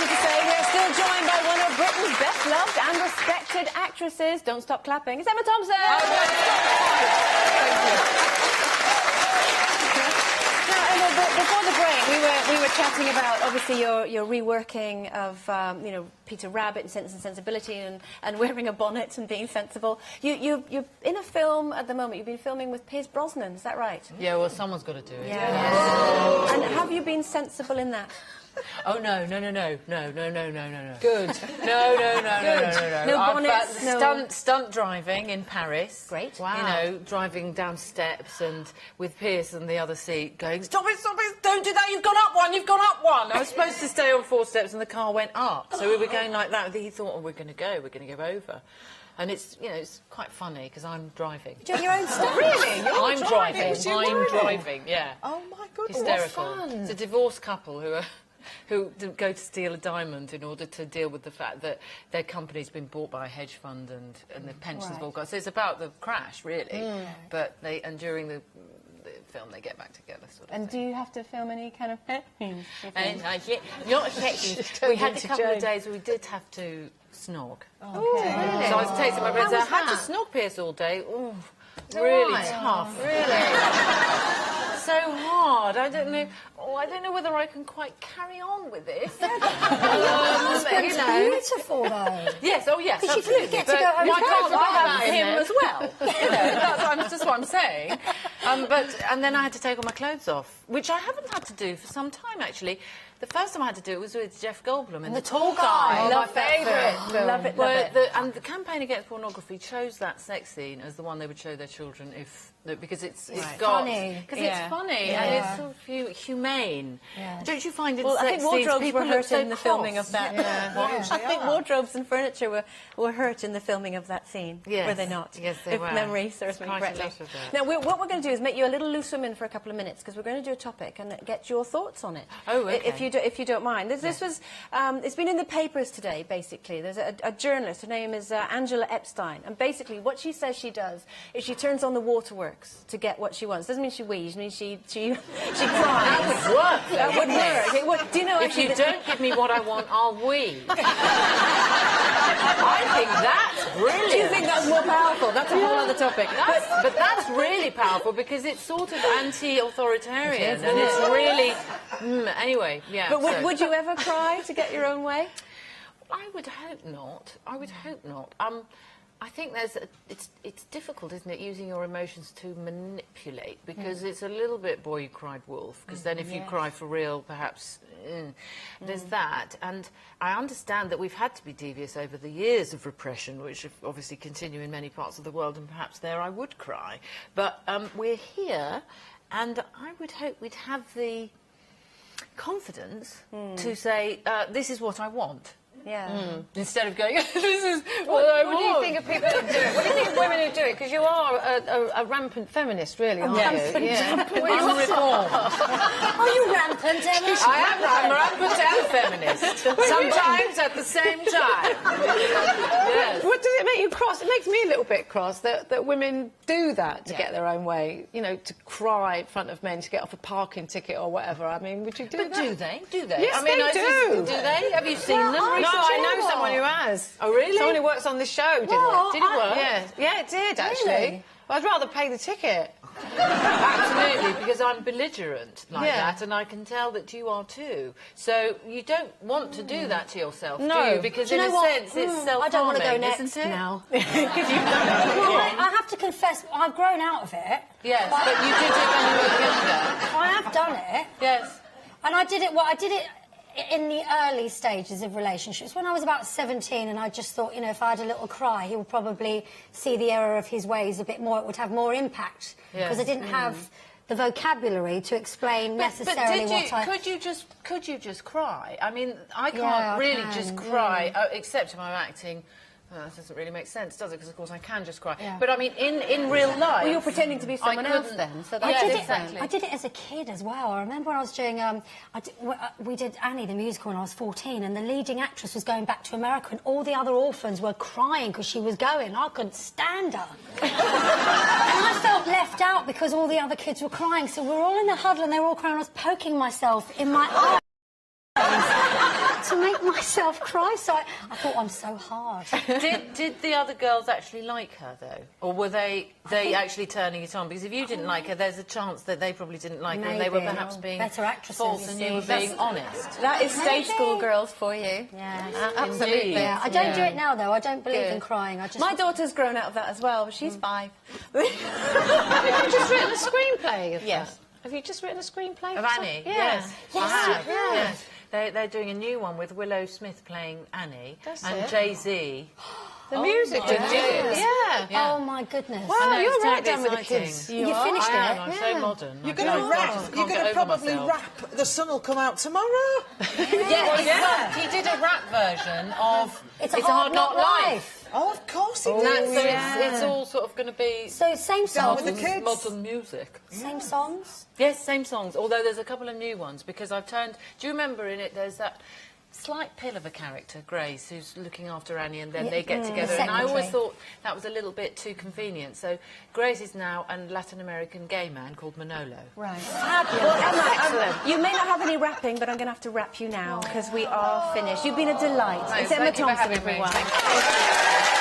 delighted to say we're still joined by one of Britain's best loved and respected actresses. Don't stop clapping. It's Emma Thompson. Thank you. Now, Emma, before the break, we were chatting about obviously your reworking of you know, Peter Rabbit and Sense and Sensibility and wearing a bonnet and being sensible. You're in a film at the moment. You've been filming with Pierce Brosnan. Is that right? Yeah, well, someone's got to do it. Yeah. And have you been sensible in that? Oh, no. Good. No bonnets, no... Stunt driving in Paris. Great. Wow. You know, driving down steps and with Pierce on the other seat going, stop it, don't do that, you've gone up one. I was supposed to stay on 4 steps and the car went up. So we were going like that. He thought, oh, we're going to go over. And it's, you know, it's quite funny because I'm driving. You're doing your own stuff? Really? I'm driving, yeah. Oh, my goodness. Hysterical. What fun. It's a divorced couple who go to steal a diamond in order to deal with the fact that their company's been bought by a hedge fund and the pensions have all gone. So it's about the crash, really. But during the film, they get back together, sort of. And do you have to film any kind of scenes? Not sexy. We had a couple of days where we did have to snog. Oh, okay. Really? So I was texting my friends, I had to snog Pierce all day. Ooh, really tough. Really? So hard. I don't know whether I can quite carry on with this. It's beautiful, though. Yes, oh yes, because absolutely. you get to go home. Why can't I have him as well? You know, that's what I'm saying. And then I had to take all my clothes off, which I haven't had to do for some time, actually. The first time I had to do it was with Jeff Goldblum in The Tall Guy. Love my favourite. Love it. And the campaign against pornography chose that sex scene as the one they would show their children because it's funny. Because it's funny and it's sort of humane. Yeah. Don't you find in sex I think wardrobes scenes were hurt so in the filming of that. Yeah. I think wardrobes and furniture were hurt in the filming of that scene. Yes. Were they not? Yes, they were. If memory serves me correctly. Now, what we're going to do is make you a little loose woman for a couple of minutes because we're going to do a topic and get your thoughts on it. Oh, okay. If you don't mind. This was, it's been in the papers today, basically. There's a journalist, her name is Angela Epstein, and basically what she says she does is she turns on the waterworks to get what she wants. Doesn't mean she wheezes, means she cries. That would work. That would work. Do you know, if you don't give me what I want, I'll wheeze. I think that's brilliant. Do you think that's more powerful? That's a whole other topic. But that's really powerful because it's sort of anti-authoritarian and it's really... anyway, yeah. But would you ever cry to get your own way? I would hope not. I think it's difficult, isn't it, using your emotions to manipulate because it's a little bit boy who cried wolf because then if you cry for real, perhaps there's that. And I understand that we've had to be devious over the years of repression, which obviously continue in many parts of the world, and perhaps there I would cry. But we're here, and I would hope we'd have the confidence to say, this is what I want. Yeah. Instead of going, this is what I want. What do you think of people who do it? What do you think of women who do it? Because you are a rampant feminist, really, aren't you? Yeah. Unreformed. Are you rampant, Emma? I'm rampant and feminist. Sometimes at the same time. Yes. What does it make you cross? It makes me a little bit cross that women do that to get their own way. You know, to cry in front of men to get off a parking ticket or whatever. I mean, would you do that? But do they? Do they? Yes, I mean, they do. Do they? Have you seen them recently? No, I know someone who has. Oh, really? Someone who works on this show did it. Did it work? Yeah, it did, actually. Really? Well, I'd rather pay the ticket. Absolutely, because I'm belligerent like that, and I can tell that you are too. So you don't want to do that to yourself, do you? Because in a sense, it's self-harming, I don't want to go next isn't it? now. I have to confess, I've grown out of it. Yes, but you did it when you were younger. I have done it. Yes. And I did it in the early stages of relationships, when I was about 17, and I just thought, you know, if I had a little cry, he would probably see the error of his ways a bit more. It would have more impact because I didn't have the vocabulary to explain necessarily what I... Could you just cry? I mean, I can't really just cry, except if I'm acting. Well, that doesn't really make sense, does it? Because, of course, I can just cry. Yeah. But, I mean, in real life... Well, you're pretending to be someone else, then. So I did it as a kid as well. I remember when I was doing... we did Annie, the musical, when I was 14, and the leading actress was going back to America, and all the other orphans were crying because she was going. I couldn't stand her. And I felt left out because all the other kids were crying. So we were all in the huddle, and they were all crying. I was poking myself in my eyes. to make myself cry. So I thought, I'm so hard. Did the other girls actually like her, though? Or were they actually turning it on? Because if you didn't like her, there's a chance that they probably didn't like her and they were perhaps being better actresses, false and you were being honest. That is stage school girls for you. Yeah, absolutely. Yeah, I don't do it now, though. I don't believe in crying. My daughter's grown out of that as well, but she's 5. Have you just written a screenplay of Yes. that? Have you just written a screenplay? Of Annie? Yeah. Yes. Yes. They're doing a new one with Willow Smith playing Annie and Jay-Z. The music video. Oh, my goodness. Wow, you're right terribly down with the exciting. kids. You finished it? I'm so modern. You're going to rap. You're going to probably rap. The Sun will come out tomorrow. Well, he did a rap version of It's a Hard Knock Life. Oh, of course it So is. it's all sort of going to be So same songs? with the kids. modern music. Same songs? Yes, same songs, although there's a couple of new ones, because I've turned... Do you remember in it, there's that slight pill of a character, Grace, who's looking after Annie, and then they get together, and I always thought that was a little bit too convenient. So Grace is now a Latin American gay man called Manolo. Right. Well, Emma, you may not have any rapping, but I'm going to have to rap you now, because we are finished. You've been a delight. No, It's Emma thank you for Thompson, having me. everyone. Thank you.